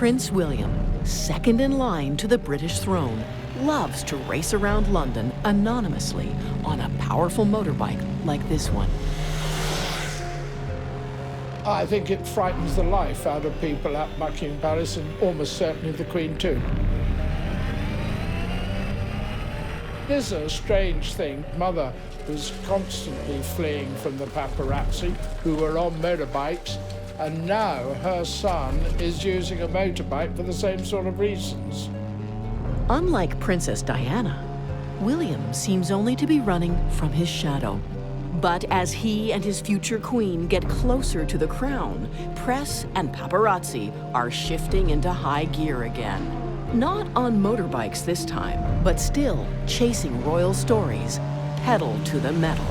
Prince William, second in line to the British throne, loves to race around London anonymously on a powerful motorbike like this one. I think it frightens the life out of people at Buckingham Palace, and almost certainly the Queen too. It is a strange thing. Mother was constantly fleeing from the paparazzi who were on motorbikes, and now her son is using a motorbike for the same sort of reasons. Unlike Princess Diana, William seems only to be running from his shadow. But as he and his future queen get closer to the crown, press and paparazzi are shifting into high gear again. Not on motorbikes this time, but still chasing royal stories, pedal to the metal.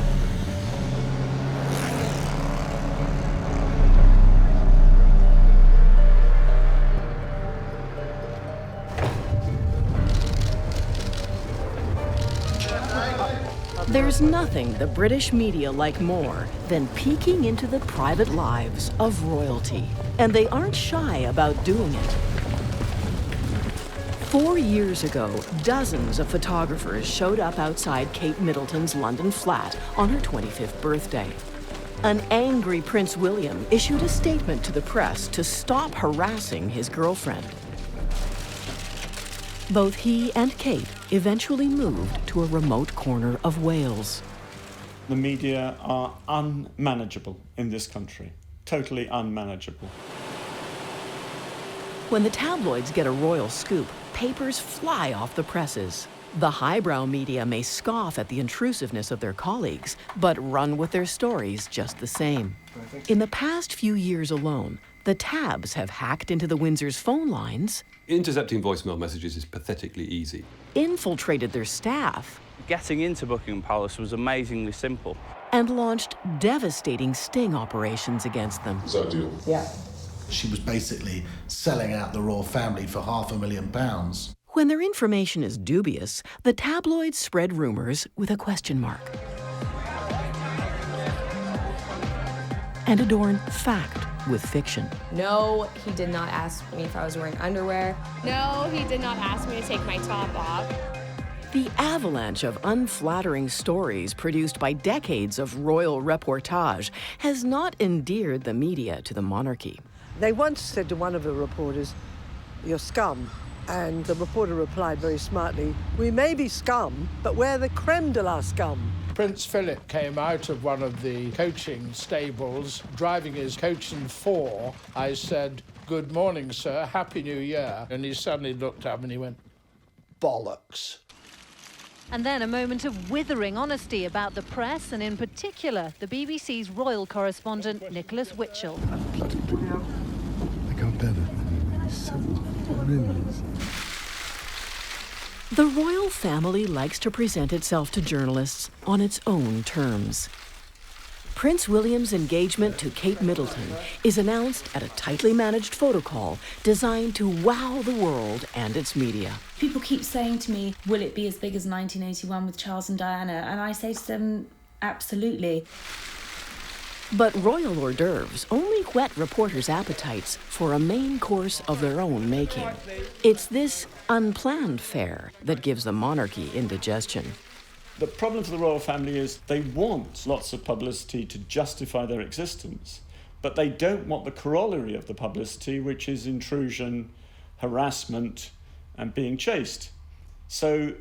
There's nothing the British media like more than peeking into the private lives of royalty, and they aren't shy about doing it. 4 years ago, dozens of photographers showed up outside Kate Middleton's London flat on her 25th birthday. An angry Prince William issued a statement to the press to stop harassing his girlfriend. Both he and Kate eventually moved to a remote corner of Wales. The media are unmanageable in this country, totally unmanageable. When the tabloids get a royal scoop, papers fly off the presses. The highbrow media may scoff at the intrusiveness of their colleagues, but run with their stories just the same. In the past few years alone, the tabs have hacked into the Windsors' phone lines, intercepting voicemail messages is pathetically easy, infiltrated their staff, getting into Buckingham Palace was amazingly simple, and launched devastating sting operations against them. Is that a deal? Yeah. She was basically selling out the royal family for £500,000. When their information is dubious, the tabloids spread rumors with a question mark and adorn fact with fiction. No, he did not ask me if I was wearing underwear. No, he did not ask me to take my top off. The avalanche of unflattering stories produced by decades of royal reportage has not endeared the media to the monarchy. They once said to one of the reporters, "You're scum." And the reporter replied very smartly, "We may be scum, but we're the crème de la scum." Prince Philip came out of one of the coaching stables, driving his coach and four. I said, "Good morning, sir, Happy New Year." And he suddenly looked up and he went, "Bollocks." And then a moment of withering honesty about the press, and in particular, the BBC's royal correspondent, Nicholas Witchell. Bloody brilliant. They can't bear that. So brilliant. The royal family likes to present itself to journalists on its own terms. Prince William's engagement to Kate Middleton is announced at a tightly managed photo call designed to wow the world and its media. People keep saying to me, will it be as big as 1981 with Charles and Diana? And I say to them, absolutely. But royal hors d'oeuvres only whet reporters' appetites for a main course of their own making. It's this unplanned fare that gives the monarchy indigestion. The problem for the royal family is they want lots of publicity to justify their existence, but they don't want the corollary of the publicity, which is intrusion, harassment, and being chased. So,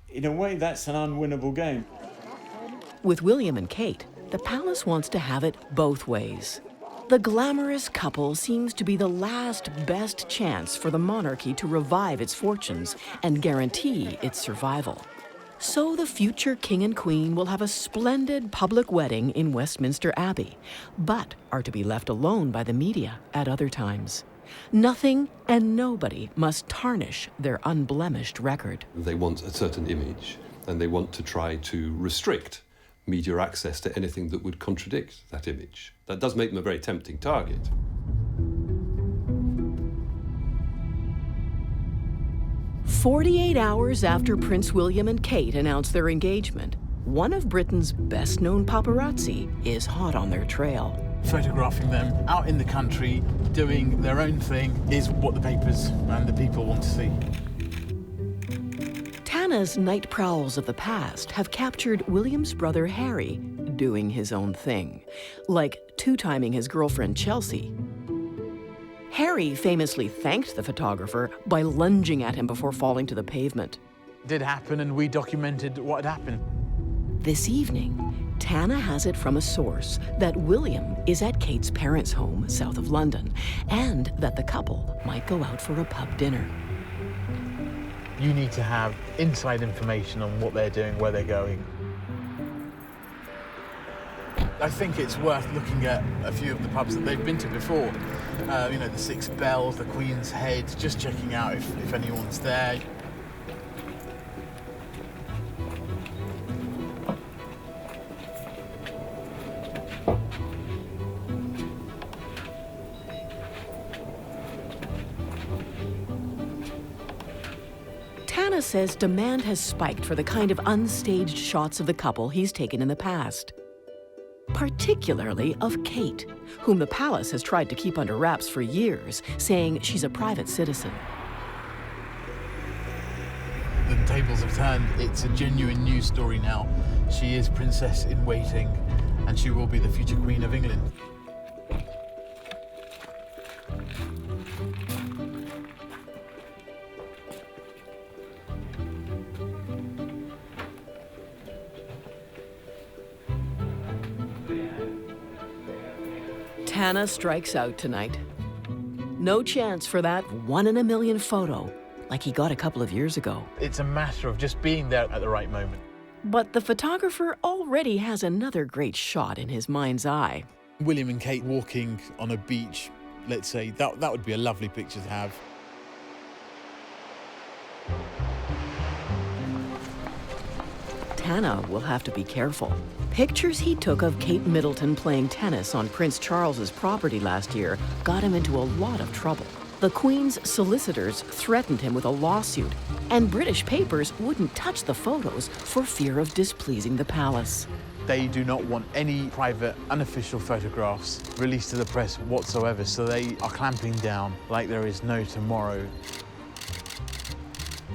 in a way, that's an unwinnable game. With William and Kate, the palace wants to have it both ways. The glamorous couple seems to be the last best chance for the monarchy to revive its fortunes and guarantee its survival. So the future king and queen will have a splendid public wedding in Westminster Abbey, but are to be left alone by the media at other times. Nothing and nobody must tarnish their unblemished record. They want a certain image, and they want to try to restrict media access to anything that would contradict that image. That does make them a very tempting target. "48 hours after Prince William and Kate announced their engagement, one of Britain's best-known paparazzi is hot on their trail. photographing them out in the country, doing their own thing, is what the papers and the people want to see. Tana's night prowls of the past have captured William's brother Harry doing his own thing, like two-timing his girlfriend Chelsea. Harry famously thanked the photographer by lunging at him before falling to the pavement. It did happen, and we documented what had happened. This evening, Tana has it from a source that William is at Kate's parents' home south of London, and that the couple might go out for a pub dinner. You need to have inside information on what they're doing, where they're going. I think it's worth looking at a few of the pubs that they've been to before. You know, the Six Bells, the Queen's Head, just checking out if anyone's there. Tana says demand has spiked for the kind of unstaged shots of the couple he's taken in the past. Particularly of Kate, whom the palace has tried to keep under wraps for years, saying she's a private citizen. The tables have turned. It's a genuine news story now. She is princess in waiting, and she will be the future Queen of England. Tana strikes out tonight. No chance for that 1 in a million photo like he got a couple of years ago. It's a matter of just being there at the right moment. But the photographer already has another great shot in his mind's eye. William and Kate walking on a beach, let's say, that would be a lovely picture to have. Tana will have to be careful. Pictures he took of Kate Middleton playing tennis on Prince Charles's property last year got him into a lot of trouble. The Queen's solicitors threatened him with a lawsuit, and British papers wouldn't touch the photos for fear of displeasing the palace. They do not want any private, unofficial photographs released to the press whatsoever, so they are clamping down like there is no tomorrow.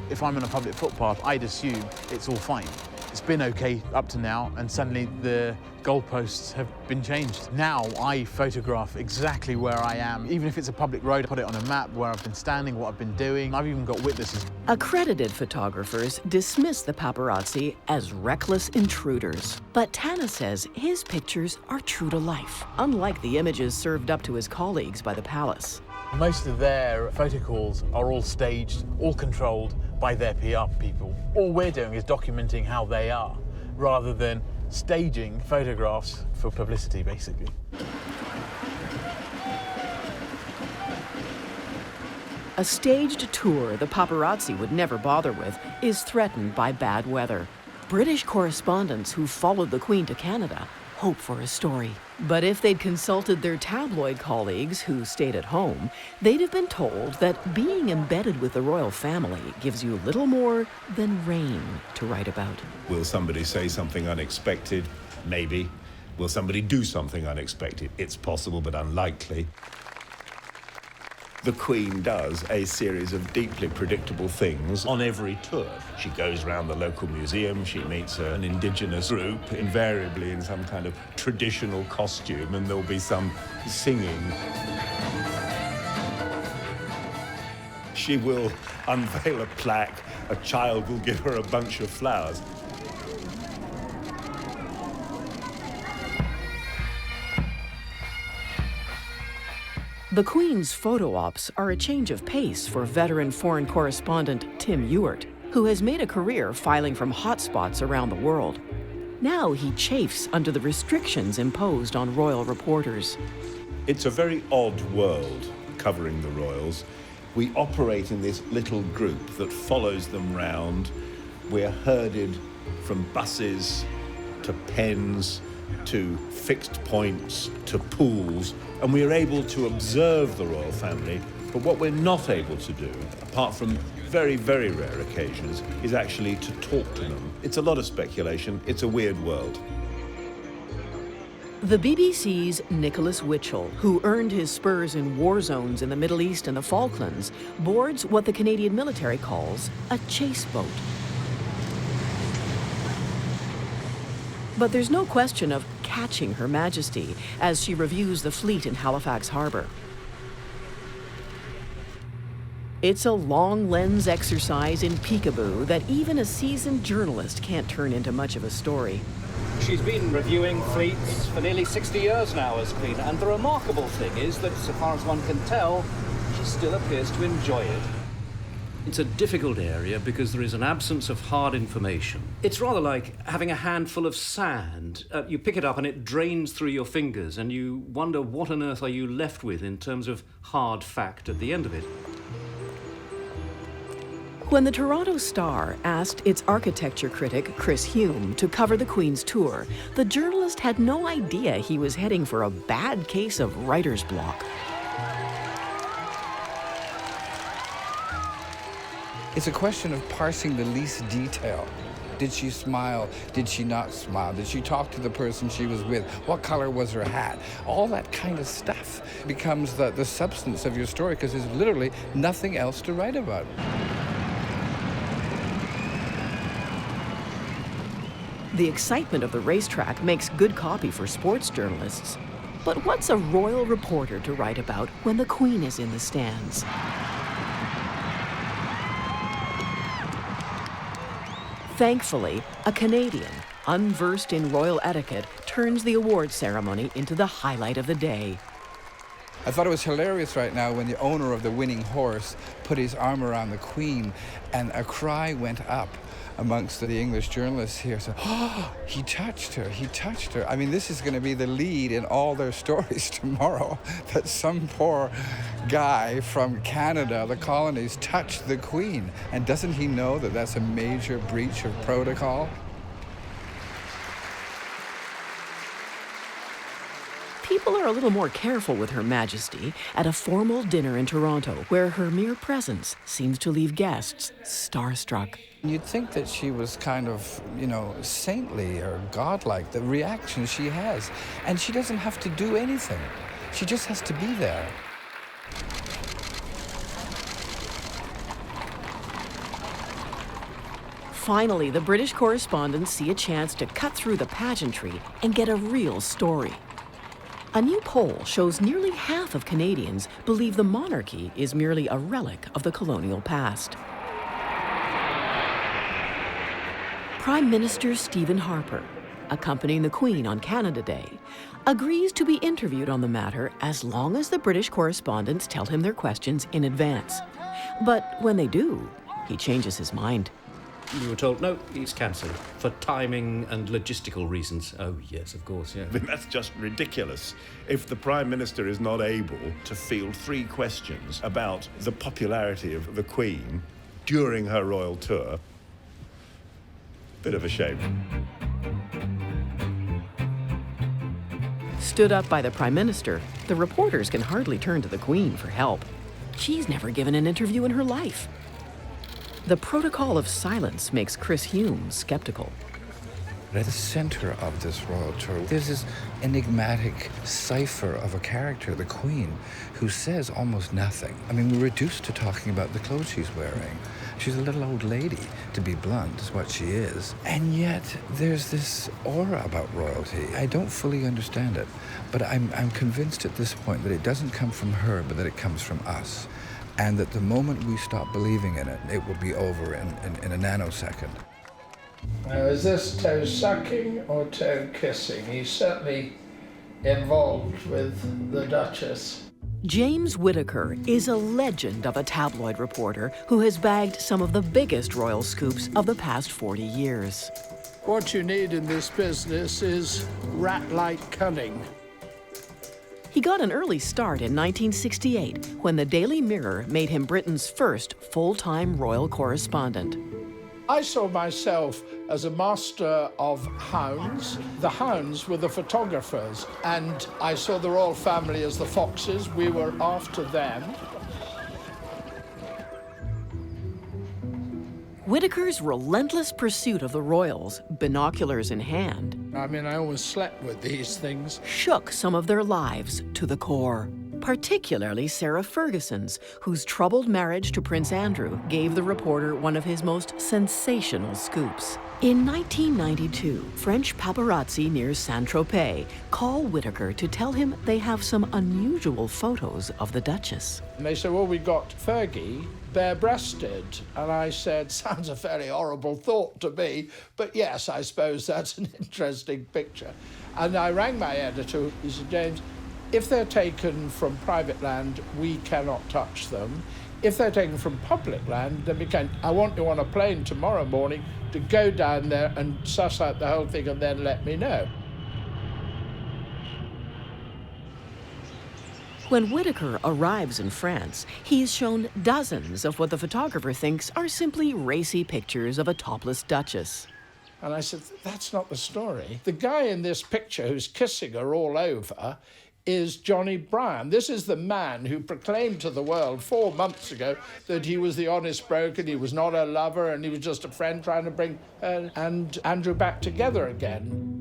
If I'm on a public footpath, I'd assume it's all fine. It's been okay up to now, and suddenly the goalposts have been changed. Now I photograph exactly where I am. Even if it's a public road, I put it on a map where I've been standing, what I've been doing. I've even got witnesses. Accredited photographers dismiss the paparazzi as reckless intruders. But Tana says his pictures are true to life, unlike the images served up to his colleagues by the palace. Most of their photo calls are all staged, all controlled by their PR people. All we're doing is documenting how they are, rather than staging photographs for publicity, basically. A staged tour the paparazzi would never bother with is threatened by bad weather. British correspondents who followed the Queen to Canada hope for a story. But if they'd consulted their tabloid colleagues who stayed at home, they'd have been told that being embedded with the royal family gives you little more than rain to write about. Will somebody say something unexpected? Maybe. Will somebody do something unexpected? It's possible, but unlikely. The Queen does a series of deeply predictable things on every tour. She goes around the local museum, she meets an indigenous group, invariably in some kind of traditional costume, and there'll be some singing. She will unveil a plaque, a child will give her a bunch of flowers. The Queen's photo ops are a change of pace for veteran foreign correspondent Tim Ewart, who has made a career filing from hotspots around the world. Now he chafes under the restrictions imposed on royal reporters. It's a very odd world covering the royals. We operate in this little group that follows them round. We're herded from buses to pens to fixed points to pools, and we are able to observe the royal family, but what we're not able to do, apart from very, very rare occasions, is actually to talk to them. It's a lot of speculation. It's a weird world. The BBC's Nicholas Witchell, who earned his spurs in war zones in the Middle East and the Falklands, boards what the Canadian military calls a chase boat. But there's no question of catching Her Majesty as she reviews the fleet in Halifax Harbour. It's a long lens exercise in peekaboo that even a seasoned journalist can't turn into much of a story. She's been reviewing fleets for nearly 60 years now as Queen, and the remarkable thing is that, so far as one can tell, she still appears to enjoy it. It's a difficult area because there is an absence of hard information. It's rather like having a handful of sand. You pick it up and it drains through your fingers, and you wonder what on earth are you left with in terms of hard fact at the end of it. When the Toronto Star asked its architecture critic, Chris Hume, to cover the Queen's tour, the journalist had no idea he was heading for a bad case of writer's block. It's a question of parsing the least detail. Did she smile? Did she not smile? Did she talk to the person she was with? What color was her hat? All that kind of stuff becomes the substance of your story because there's literally nothing else to write about. The excitement of the racetrack makes good copy for sports journalists. But what's a royal reporter to write about when the Queen is in the stands? Thankfully, a Canadian, unversed in royal etiquette, turns the award ceremony into the highlight of the day. I thought it was hilarious right now when the owner of the winning horse put his arm around the Queen and a cry went up amongst the English journalists here. So, oh, he touched her, he touched her. I mean, this is going to be the lead in all their stories tomorrow, that some poor guy from Canada, the colonies, touched the Queen. And doesn't he know that that's a major breach of protocol? People are a little more careful with Her Majesty at a formal dinner in Toronto, where her mere presence seems to leave guests starstruck. You'd think that she was kind of, saintly or godlike, the reaction she has. And she doesn't have to do anything. She just has to be there. Finally, the British correspondents see a chance to cut through the pageantry and get a real story. A new poll shows nearly half of Canadians believe the monarchy is merely a relic of the colonial past. Prime Minister Stephen Harper, accompanying the Queen on Canada Day, agrees to be interviewed on the matter as long as the British correspondents tell him their questions in advance. But when they do, he changes his mind. You were told, no, it's cancelled for timing and logistical reasons. Oh, yes, of course, yeah. I mean, that's just ridiculous. If the Prime Minister is not able to field 3 questions about the popularity of the Queen during her royal tour, bit of a shame. Stood up by the Prime Minister, the reporters can hardly turn to the Queen for help. She's never given an interview in her life. The protocol of silence makes Chris Hume skeptical. At the center of this royal tour, there's this enigmatic cipher of a character, the Queen, who says almost nothing. I mean, we're reduced to talking about the clothes she's wearing. She's a little old lady, to be blunt, is what she is. And yet, there's this aura about royalty. I don't fully understand it, but I'm convinced at this point that it doesn't come from her, but that it comes from us. And that the moment we stop believing in it, it will be over in a nanosecond. Now, is this toe sucking or toe kissing? He's certainly involved with the Duchess. James Whittaker is a legend of a tabloid reporter who has bagged some of the biggest royal scoops of the past 40 years. What you need in this business is rat-like cunning. He got an early start in 1968 when the Daily Mirror made him Britain's first full-time royal correspondent. I saw myself as a master of hounds. The hounds were the photographers, and I saw the royal family as the foxes. We were after them. Whittaker's relentless pursuit of the royals, binoculars in hand, I mean, I always slept with these things. Shook some of their lives to the core. Particularly Sarah Ferguson's, whose troubled marriage to Prince Andrew gave the reporter one of his most sensational scoops. In 1992, French paparazzi near Saint-Tropez call Whittaker to tell him they have some unusual photos of the Duchess. And they said, well, we got Fergie bare-breasted. And I said, sounds a fairly horrible thought to me, but yes, I suppose that's an interesting picture. And I rang my editor, he said, James, if they're taken from private land, we cannot touch them. If they're taken from public land, then we can. I want you on a plane tomorrow morning to go down there and suss out the whole thing and then let me know. When Whittaker arrives in France, he's shown dozens of what the photographer thinks are simply racy pictures of a topless duchess. And I said, that's not the story. The guy in this picture who's kissing her all over is Johnny Bryan. This is the man who proclaimed to the world 4 months ago that he was the honest broker, he was not a lover, and he was just a friend trying to bring her and Andrew back together again.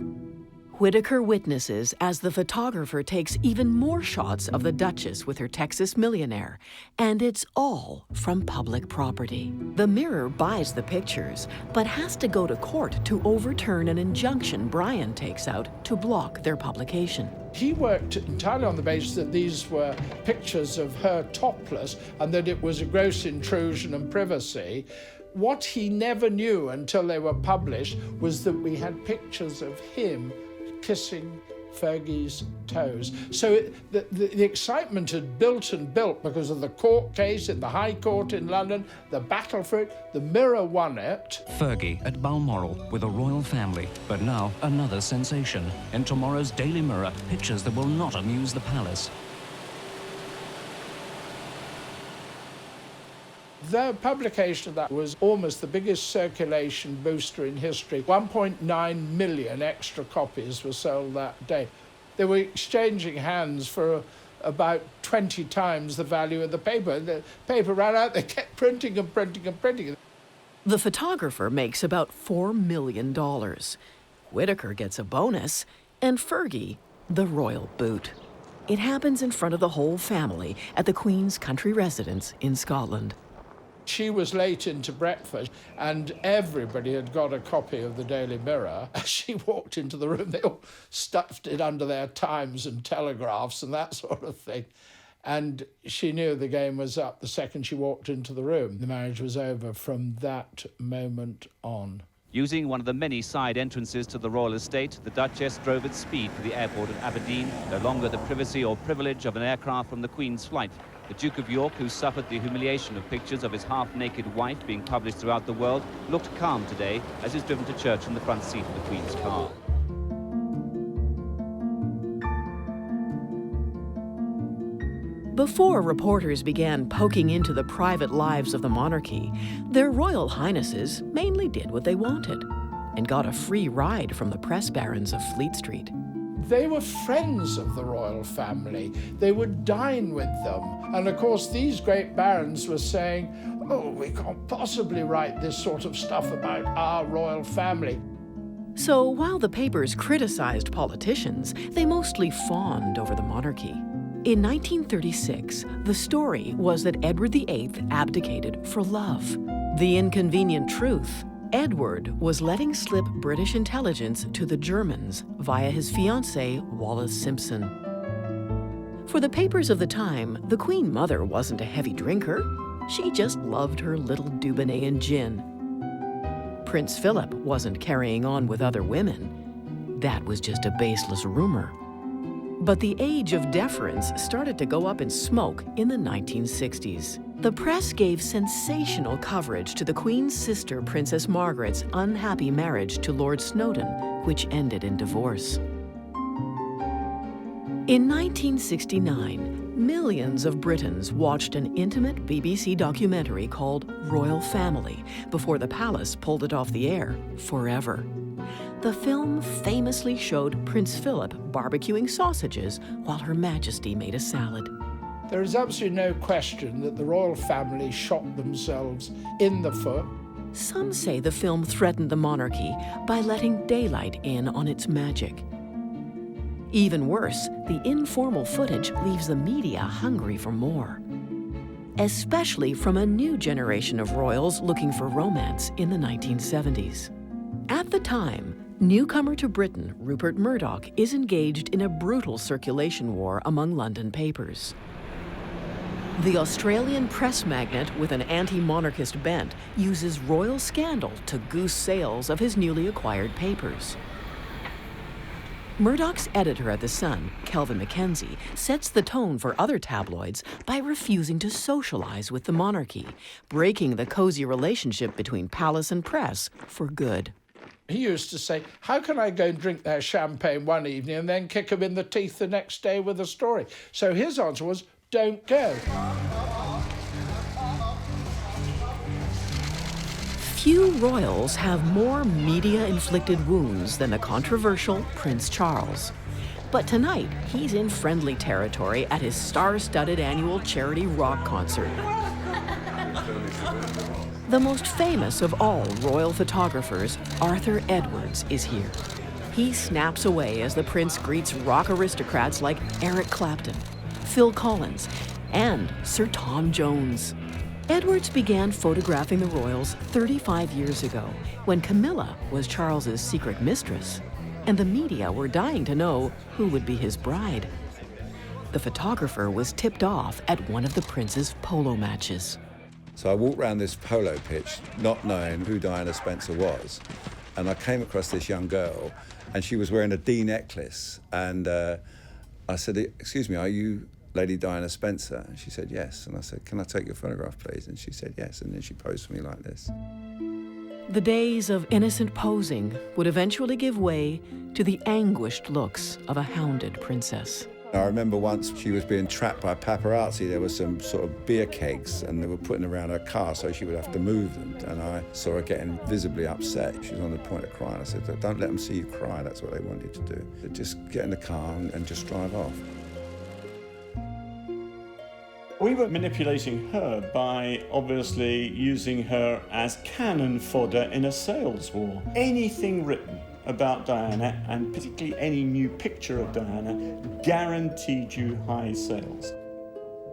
Whittaker witnesses as the photographer takes even more shots of the Duchess with her Texas millionaire, and it's all from public property. The Mirror buys the pictures, but has to go to court to overturn an injunction Bryan takes out to block their publication. He worked entirely on the basis that these were pictures of her topless and that it was a gross intrusion on privacy. What he never knew until they were published was that we had pictures of him kissing Fergie's toes. So the excitement had built and built because of the court case in the High Court in London, the battle for it. The Mirror won it. Fergie at Balmoral with a royal family, but now another sensation. In tomorrow's Daily Mirror, pictures that will not amuse the palace. The publication of that was almost the biggest circulation booster in history. 1.9 million extra copies were sold that day. They were exchanging hands for about 20 times the value of the paper. The paper ran out, they kept printing and printing and printing. The photographer makes about $4 million. Whittaker gets a bonus, and Fergie, the royal boot. It happens in front of the whole family at the Queen's country residence in Scotland. She was late into breakfast, and everybody had got a copy of the Daily Mirror. As she walked into the room, they all stuffed it under their Times and Telegraphs and that sort of thing. And she knew the game was up the second she walked into the room. The marriage was over from that moment on. Using one of the many side entrances to the royal estate, the Duchess drove at speed to the airport at Aberdeen, no longer the privacy or privilege of an aircraft from the Queen's flight. The Duke of York, who suffered the humiliation of pictures of his half-naked wife being published throughout the world, looked calm today as he's driven to church in the front seat of the Queen's car. Before reporters began poking into the private lives of the monarchy, their royal highnesses mainly did what they wanted and got a free ride from the press barons of Fleet Street. They were friends of the royal family. They would dine with them. And of course, these great barons were saying, oh, we can't possibly write this sort of stuff about our royal family. So while the papers criticized politicians, they mostly fawned over the monarchy. In 1936, the story was that Edward VIII abdicated for love. The inconvenient truth: Edward was letting slip British intelligence to the Germans via his fiancée, Wallis Simpson. For the papers of the time, the Queen Mother wasn't a heavy drinker. She just loved her little Dubonnet and gin. Prince Philip wasn't carrying on with other women. That was just a baseless rumor. But the age of deference started to go up in smoke in the 1960s. The press gave sensational coverage to the Queen's sister, Princess Margaret's unhappy marriage to Lord Snowdon, which ended in divorce. In 1969, millions of Britons watched an intimate BBC documentary called Royal Family before the palace pulled it off the air forever. The film famously showed Prince Philip barbecuing sausages while Her Majesty made a salad. There is absolutely no question that the royal family shot themselves in the foot. Some say the film threatened the monarchy by letting daylight in on its magic. Even worse, the informal footage leaves the media hungry for more, especially from a new generation of royals looking for romance in the 1970s. At the time, newcomer to Britain, Rupert Murdoch, is engaged in a brutal circulation war among London papers. The Australian press magnate with an anti-monarchist bent uses royal scandal to goose sales of his newly acquired papers. Murdoch's editor at The Sun, Kelvin Mackenzie, sets the tone for other tabloids by refusing to socialize with the monarchy, breaking the cozy relationship between palace and press for good. He used to say, how can I go and drink their champagne one evening and then kick them in the teeth the next day with a story? So his answer was, don't go. Few royals have more media-inflicted wounds than the controversial Prince Charles. But tonight, he's in friendly territory at his star-studded annual charity rock concert. The most famous of all royal photographers, Arthur Edwards, is here. He snaps away as the prince greets rock aristocrats like Eric Clapton, Phil Collins, and Sir Tom Jones. Edwards began photographing the royals 35 years ago, when Camilla was Charles's secret mistress, and the media were dying to know who would be his bride. The photographer was tipped off at one of the prince's polo matches. So I walked around this polo pitch, not knowing who Diana Spencer was, and I came across this young girl, and she was wearing a D necklace, and I said, excuse me, are you Lady Diana Spencer? And she said, yes. And I said, can I take your photograph, please? And she said, yes. And then she posed for me like this. The days of innocent posing would eventually give way to the anguished looks of a hounded princess. I remember once she was being trapped by paparazzi. There were some sort of beer kegs and they were putting around her car so she would have to move them. And I saw her getting visibly upset. She was on the point of crying. I said, don't let them see you cry. That's what they want you to do. Just get in the car and just drive off. We were manipulating her by obviously using her as cannon fodder in a sales war. Anything written about Diana, and particularly any new picture of Diana, guaranteed you high sales.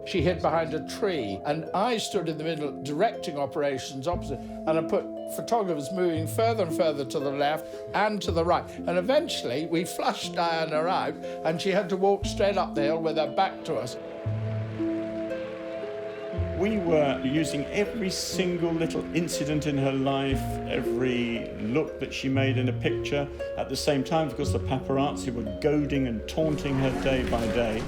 She hid behind a tree, and I stood in the middle directing operations opposite, and I put photographers moving further and further to the left and to the right. And eventually, we flushed Diana out, and she had to walk straight up the hill with her back to us. We were using every single little incident in her life, every look that she made in a picture. At the same time, of course, the paparazzi were goading and taunting her day by day.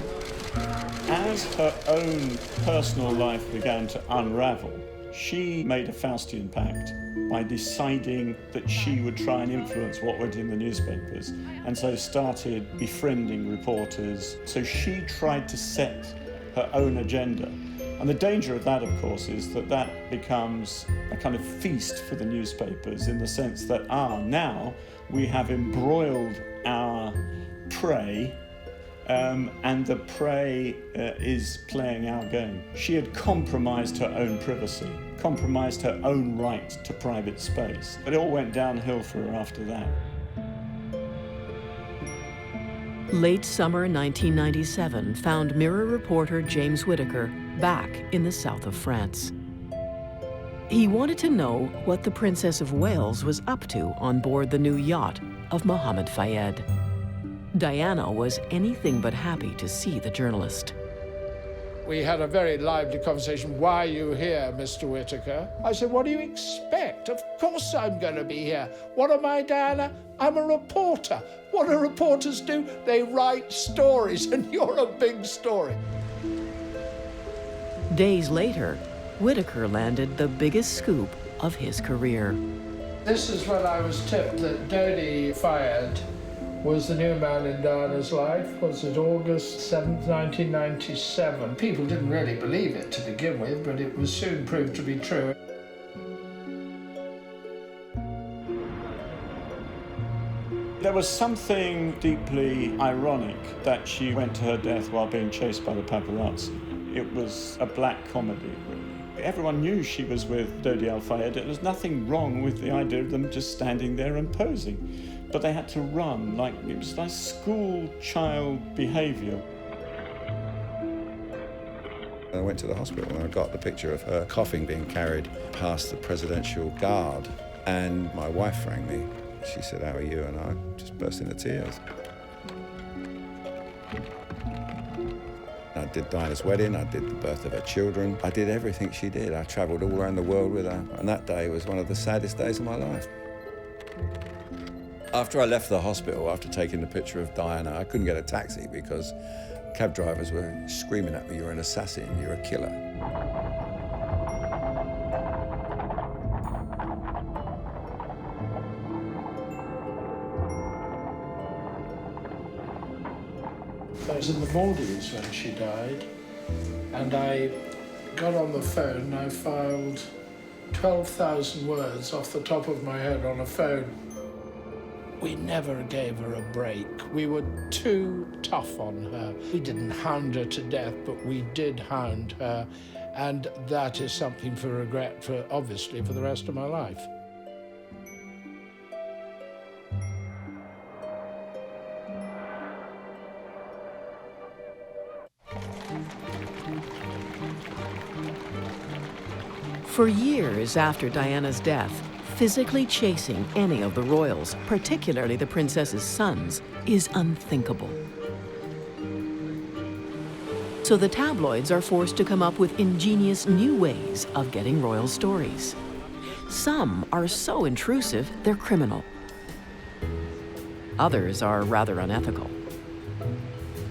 As her own personal life began to unravel, she made a Faustian pact by deciding that she would try and influence what went in the newspapers, and so started befriending reporters. So she tried to set her own agenda. And the danger of that, of course, is that that becomes a kind of feast for the newspapers in the sense that, now we have embroiled our prey and the prey is playing our game. She had compromised her own privacy, compromised her own right to private space. But it all went downhill for her after that. Late summer 1997 found Mirror reporter James Whittaker back in the south of France. He wanted to know what the Princess of Wales was up to on board the new yacht of Mohammed Fayed. Diana was anything but happy to see the journalist. We had a very lively conversation. Why are you here, Mr. Whittaker? I said, what do you expect? Of course I'm going to be here. What am I, Diana? I'm a reporter. What do reporters do? They write stories, and you're a big story. Days later, Whittaker landed the biggest scoop of his career. This is when I was tipped that Dodi Fayed was the new man in Diana's life. Was it August 7th, 1997? People didn't really believe it to begin with, but it was soon proved to be true. There was something deeply ironic that she went to her death while being chased by the paparazzi. It was a black comedy, really. Everyone knew she was with Dodi Al-Fayed. There was nothing wrong with the idea of them just standing there and posing. But they had to run, like it was like school child behaviour. I went to the hospital and I got the picture of her coughing being carried past the presidential guard. And my wife rang me. She said, "How are you?" And I just burst into tears. I did Diana's wedding, I did the birth of her children. I did everything she did. I travelled all around the world with her. And that day was one of the saddest days of my life. After I left the hospital, after taking the picture of Diana, I couldn't get a taxi because cab drivers were screaming at me, "You're an assassin, you're a killer." I was in the Maldives when she died, and I got on the phone and I filed 12,000 words off the top of my head on a phone. We never gave her a break. We were too tough on her. We didn't hound her to death, but we did hound her, and that is something for regret, obviously, for the rest of my life. For years after Diana's death, physically chasing any of the royals, particularly the princess's sons, is unthinkable. So the tabloids are forced to come up with ingenious new ways of getting royal stories. Some are so intrusive, they're criminal. Others are rather unethical.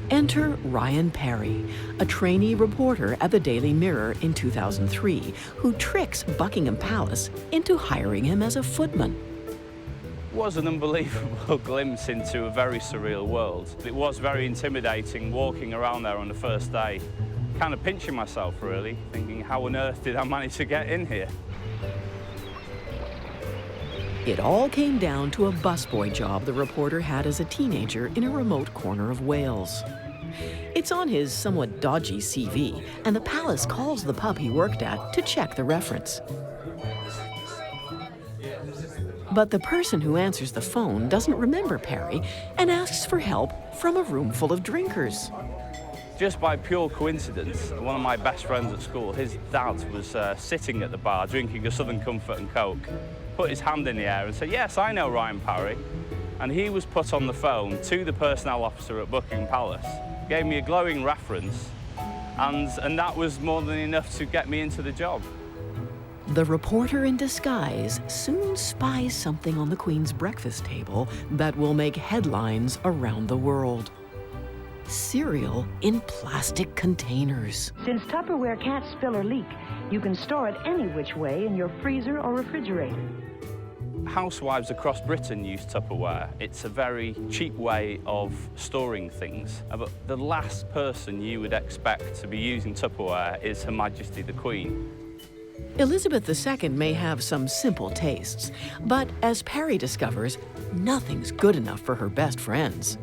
Enter Ryan Perry, a trainee reporter at the Daily Mirror in 2003, who tricks Buckingham Palace into hiring him as a footman. It was an unbelievable glimpse into a very surreal world. It was very intimidating walking around there on the first day, kind of pinching myself really, thinking how on earth did I manage to get in here? It all came down to a busboy job the reporter had as a teenager in a remote corner of Wales. It's on his somewhat dodgy CV, and the palace calls the pub he worked at to check the reference. But the person who answers the phone doesn't remember Perry and asks for help from a room full of drinkers. Just by pure coincidence, one of my best friends at school, his dad was sitting at the bar drinking a Southern Comfort and Coke, put his hand in the air and said, "Yes, I know Ryan Perry." And he was put on the phone to the personnel officer at Buckingham Palace, gave me a glowing reference, and that was more than enough to get me into the job. The reporter in disguise soon spies something on the Queen's breakfast table that will make headlines around the world. Cereal in plastic containers. Since Tupperware can't spill or leak, you can store it any which way in your freezer or refrigerator. Housewives across Britain use Tupperware. It's a very cheap way of storing things. But the last person you would expect to be using Tupperware is Her Majesty the Queen. Elizabeth II may have some simple tastes, but as Perry discovers, nothing's good enough for her best friends.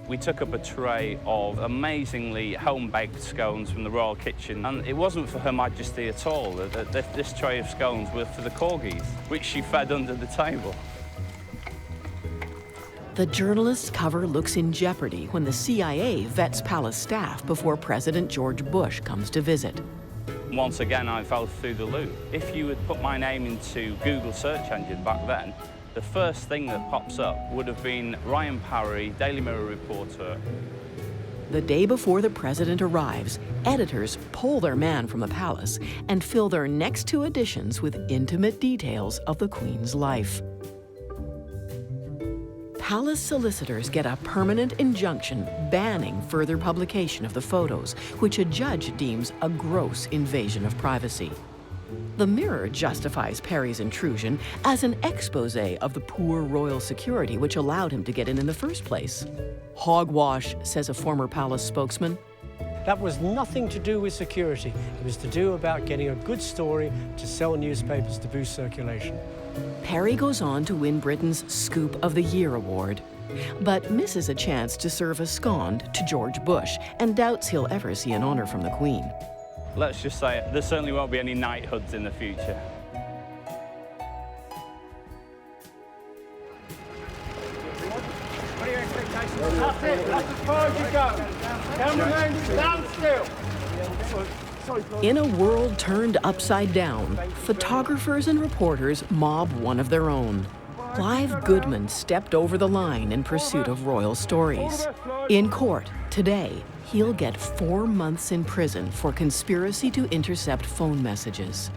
We took up a tray of amazingly home-baked scones from the royal kitchen, and it wasn't for Her Majesty at all. This tray of scones was for the corgis, which she fed under the table. The journalist's cover looks in jeopardy when the CIA vets palace staff before President George Bush comes to visit. Once again, I fell through the loop. If you had put my name into Google search engine back then, the first thing that pops up would have been Ryan Perry, Daily Mirror reporter. The day before the president arrives, editors pull their man from the palace and fill their next two editions with intimate details of the Queen's life. Palace solicitors get a permanent injunction banning further publication of the photos, which a judge deems a gross invasion of privacy. The Mirror justifies Perry's intrusion as an expose of the poor royal security which allowed him to get in the first place. Hogwash, says a former palace spokesman. That was nothing to do with security. It was to do about getting a good story to sell newspapers to boost circulation. Perry goes on to win Britain's Scoop of the Year award, but misses a chance to serve a scone to George Bush and doubts he'll ever see an honor from the Queen. Let's just say there certainly won't be any knighthoods in the future. What are your expectations? That's it. That's as far as you go. Cameraman, stand still. In a world turned upside down, photographers and reporters mob one of their own. Clive Goodman stepped over the line in pursuit of royal stories. In court today, he'll get 4 months in prison for conspiracy to intercept phone messages.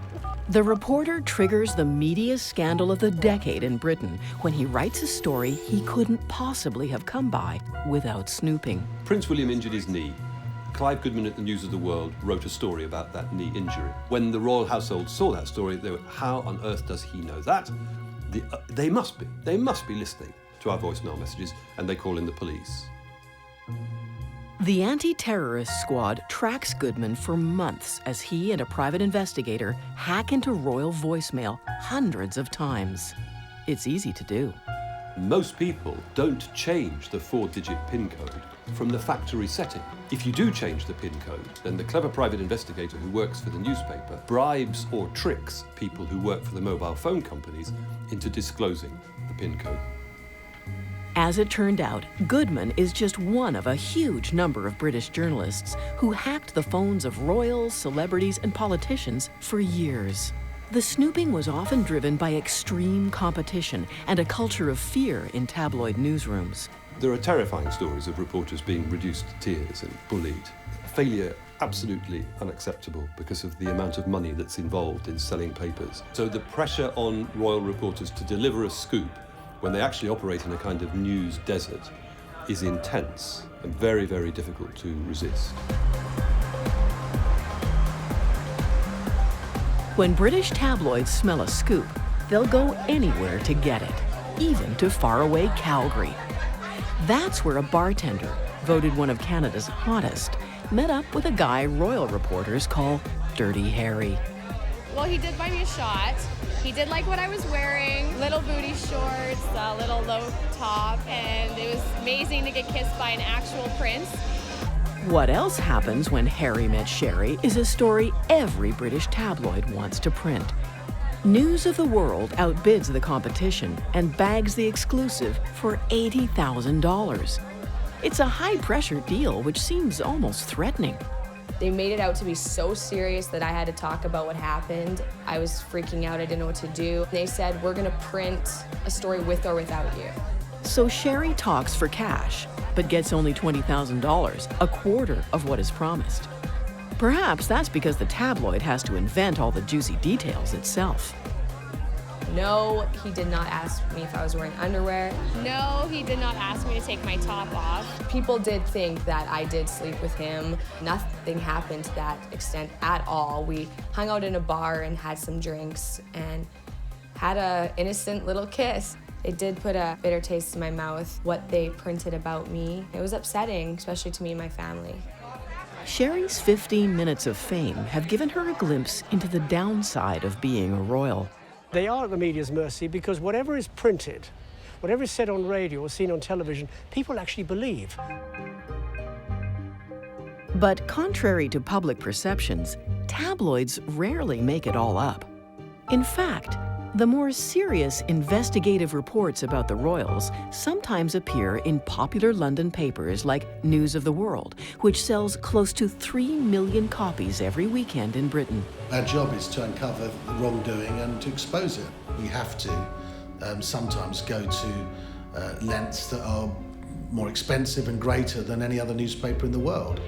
The reporter triggers the media scandal of the decade in Britain when he writes a story he couldn't possibly have come by without snooping. Prince William injured his knee. Clive Goodman at the News of the World wrote a story about that knee injury. When the royal household saw that story, they were, how on earth does he know that? They must be listening to our voicemail messages, and they call in the police. The anti-terrorist squad tracks Goodman for months as he and a private investigator hack into royal voicemail hundreds of times. It's easy to do. Most people don't change the 4-digit PIN code from the factory setting. If you do change the PIN code, then the clever private investigator who works for the newspaper bribes or tricks people who work for the mobile phone companies into disclosing the PIN code. As it turned out, Goodman is just one of a huge number of British journalists who hacked the phones of royals, celebrities, and politicians for years. The snooping was often driven by extreme competition and a culture of fear in tabloid newsrooms. There are terrifying stories of reporters being reduced to tears and bullied. Failure absolutely unacceptable because of the amount of money that's involved in selling papers. So the pressure on royal reporters to deliver a scoop when they actually operate in a kind of news desert is intense and very, very difficult to resist. When British tabloids smell a scoop, they'll go anywhere to get it, even to faraway Calgary. That's where a bartender, voted one of Canada's hottest, met up with a guy royal reporters call Dirty Harry. Well, he did buy me a shot. He did like what I was wearing, little booty shorts, a little low top, and it was amazing to get kissed by an actual prince. What else happens when Harry met Sherry is a story every British tabloid wants to print. News of the World outbids the competition and bags the exclusive for $80,000. It's a high-pressure deal which seems almost threatening. They made it out to be so serious that I had to talk about what happened. I was freaking out, I didn't know what to do. They said, we're gonna print a story with or without you. So Sherry talks for cash, but gets only $20,000, a quarter of what is promised. Perhaps that's because the tabloid has to invent all the juicy details itself. No, he did not ask me if I was wearing underwear. No, he did not ask me to take my top off. People did think that I did sleep with him. Nothing happened to that extent at all. We hung out in a bar and had some drinks and had an innocent little kiss. It did put a bitter taste in my mouth, what they printed about me. It was upsetting, especially to me and my family. Sherry's 15 minutes of fame have given her a glimpse into the downside of being a royal. They are at the media's mercy because whatever is printed, whatever is said on radio or seen on television, people actually believe. But contrary to public perceptions, tabloids rarely make it all up. In fact, the more serious investigative reports about the royals sometimes appear in popular London papers like News of the World, which sells close to 3 million copies every weekend in Britain. Our job is to uncover the wrongdoing and to expose it. We have to sometimes go to lengths that are more expensive and greater than any other newspaper in the world.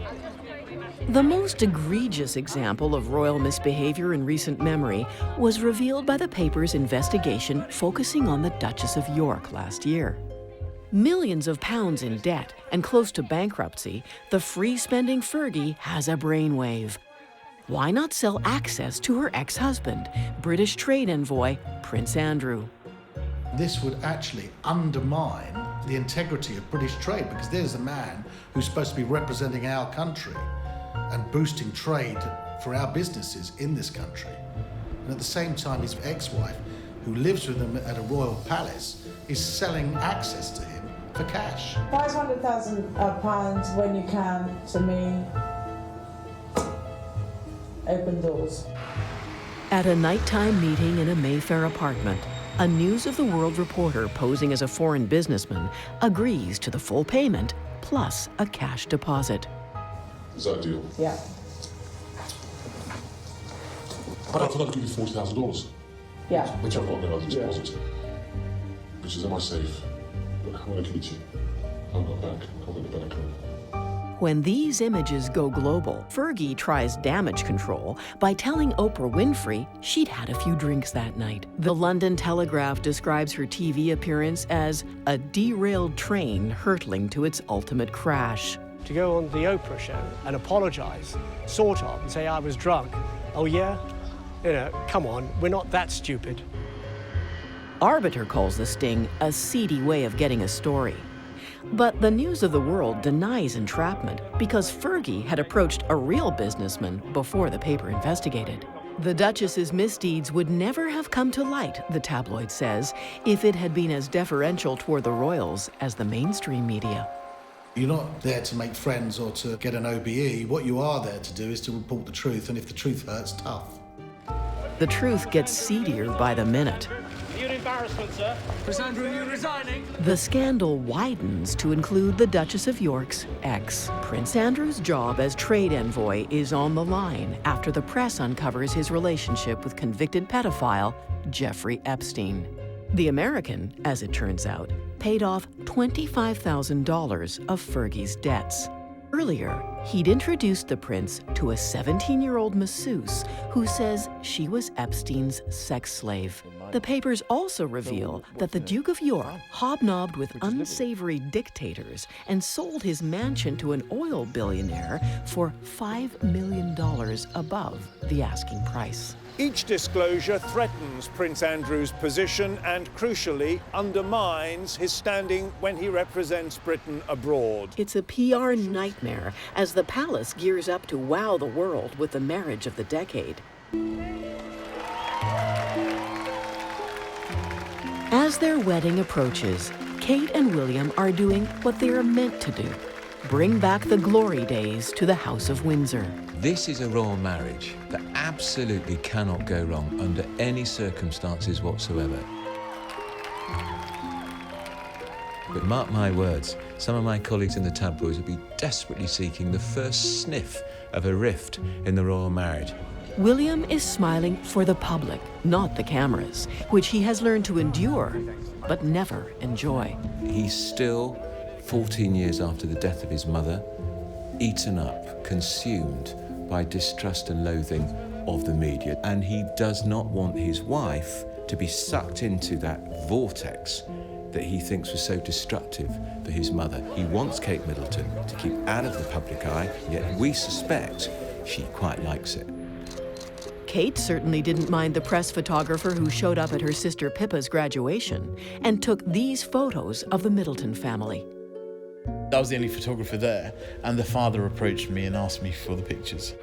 The most egregious example of royal misbehavior in recent memory was revealed by the paper's investigation focusing on the Duchess of York last year. Millions of pounds in debt and close to bankruptcy, the free-spending Fergie has a brainwave. Why not sell access to her ex-husband, British trade envoy Prince Andrew? This would actually undermine the integrity of British trade because there's a man who's supposed to be representing our country and boosting trade for our businesses in this country. And at the same time, his ex-wife, who lives with him at a royal palace, is selling access to him for cash. £500,000 when you can, to me, Open doors. At a nighttime meeting in a Mayfair apartment, a News of the World reporter posing as a foreign businessman agrees to the full payment plus a cash deposit. Is that a deal? Yeah. But I thought I'd give you $40,000. Yeah. Which I've got no other deposit. Which is in my safe. But I'm going to keep you. I'm not back. I'm going to bank. When these images go global, Fergie tries damage control by telling Oprah Winfrey she'd had a few drinks that night. The London Telegraph describes her TV appearance as a derailed train hurtling to its ultimate crash. To go on the Oprah show and apologise, sort of, and say I was drunk. Oh yeah? You know, come on, we're not that stupid. Arbiter calls the sting a seedy way of getting a story. But the News of the World denies entrapment because Fergie had approached a real businessman before the paper investigated. The Duchess's misdeeds would never have come to light, the tabloid says, if it had been as deferential toward the royals as the mainstream media. You're not there to make friends or to get an OBE. What you are there to do is to report the truth, and if the truth hurts, tough. The truth gets seedier by the minute. You're an embarrassment, sir. Prince Andrew, you're resigning. The scandal widens to include the Duchess of York's ex. Prince Andrew's job as trade envoy is on the line after the press uncovers his relationship with convicted pedophile Jeffrey Epstein. The American, as it turns out, paid off $25,000 of Fergie's debts. Earlier, he'd introduced the prince to a 17-year-old masseuse who says she was Epstein's sex slave. The papers also reveal that the Duke of York hobnobbed with unsavory dictators and sold his mansion to an oil billionaire for $5 million above the asking price. Each disclosure threatens Prince Andrew's position and, crucially, undermines his standing when he represents Britain abroad. It's a PR nightmare as the palace gears up to wow the world with the marriage of the decade. As their wedding approaches, Kate and William are doing what they are meant to do: bring back the glory days to the House of Windsor. This is a royal marriage that absolutely cannot go wrong under any circumstances whatsoever. But mark my words, some of my colleagues in the tabloids will be desperately seeking the first sniff of a rift in the royal marriage. William is smiling for the public, not the cameras, which he has learned to endure, but never enjoy. He's still, 14 years after the death of his mother, eaten up, consumed by distrust and loathing of the media. And he does not want his wife to be sucked into that vortex that he thinks was so destructive for his mother. He wants Kate Middleton to keep out of the public eye, yet we suspect she quite likes it. Kate certainly didn't mind the press photographer who showed up at her sister Pippa's graduation and took these photos of the Middleton family. I was the only photographer there, and the father approached me and asked me for the pictures.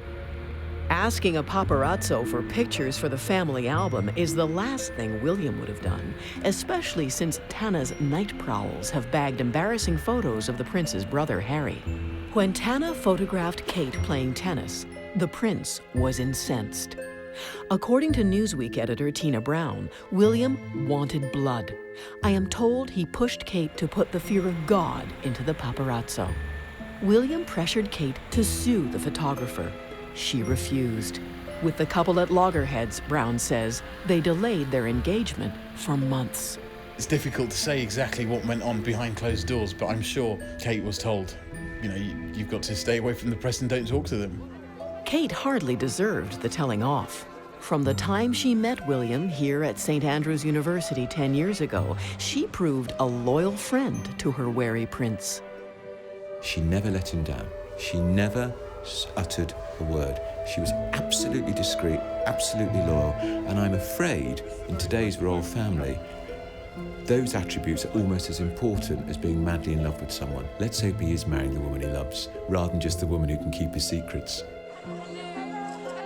Asking a paparazzo for pictures for the family album is the last thing William would have done, especially since Tana's night prowls have bagged embarrassing photos of the prince's brother, Harry. When Tana photographed Kate playing tennis, the prince was incensed. According to Newsweek editor Tina Brown, William wanted blood. I am told he pushed Kate to put the fear of God into the paparazzo. William pressured Kate to sue the photographer. She refused. With the couple at loggerheads, Brown says, they delayed their engagement for months. It's difficult to say exactly what went on behind closed doors, but I'm sure Kate was told, you've got to stay away from the press and don't talk to them. Kate hardly deserved the telling off. From the time she met William here at St. Andrews University 10 years ago, she proved a loyal friend to her wary prince. She never let him down. She never uttered a word. She was absolutely discreet, absolutely loyal, and I'm afraid in today's royal family, those attributes are almost as important as being madly in love with someone. Let's hope he is marrying the woman he loves, rather than just the woman who can keep his secrets.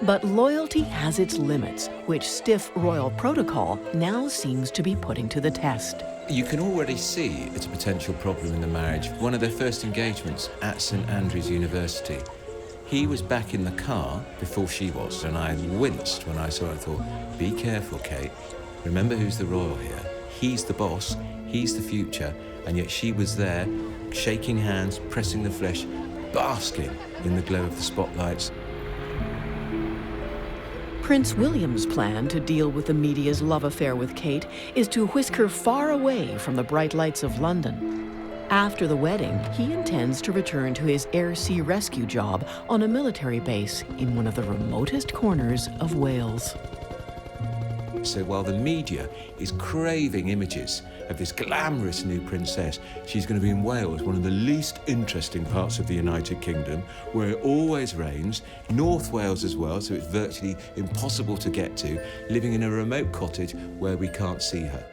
But loyalty has its limits, which stiff royal protocol now seems to be putting to the test. You can already see it's a potential problem in the marriage. One of their first engagements at St. Andrews University, He was back in the car before she was, and I winced when I saw it. I thought, be careful, Kate. Remember who's the royal here. He's the boss, he's the future, and yet she was there, shaking hands, pressing the flesh, basking in the glow of the spotlights. Prince William's plan to deal with the media's love affair with Kate is to whisk her far away from the bright lights of London. After the wedding, he intends to return to his air-sea rescue job on a military base in one of the remotest corners of Wales. So while the media is craving images of this glamorous new princess, she's going to be in Wales, one of the least interesting parts of the United Kingdom, where it always rains, North Wales as well, so it's virtually impossible to get to, living in a remote cottage where we can't see her.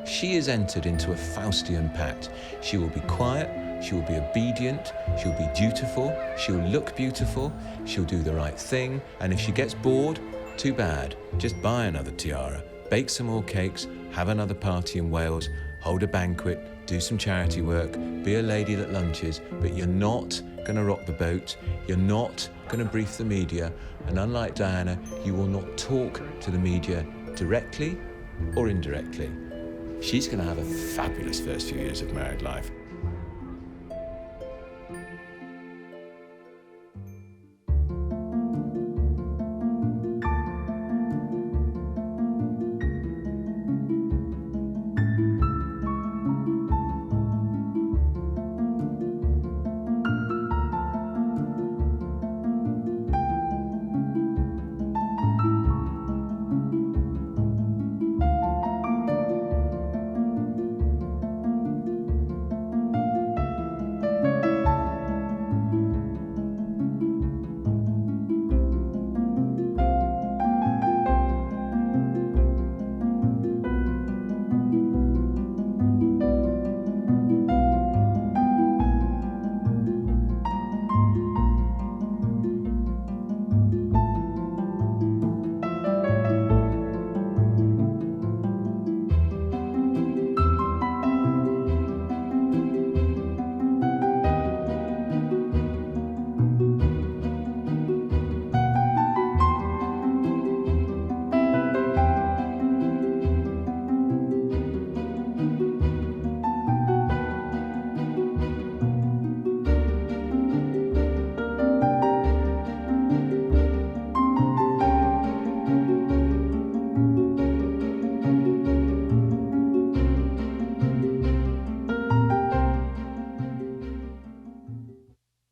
She is entered into a Faustian pact. She will be quiet, she will be obedient, she'll be dutiful, she'll look beautiful, she'll do the right thing, and if she gets bored, too bad. Just buy another tiara, bake some more cakes, have another party in Wales, hold a banquet, do some charity work, be a lady that lunches, but you're not going to rock the boat, you're not going to brief the media, and unlike Diana, you will not talk to the media directly or indirectly. She's going to have a fabulous first few years of married life.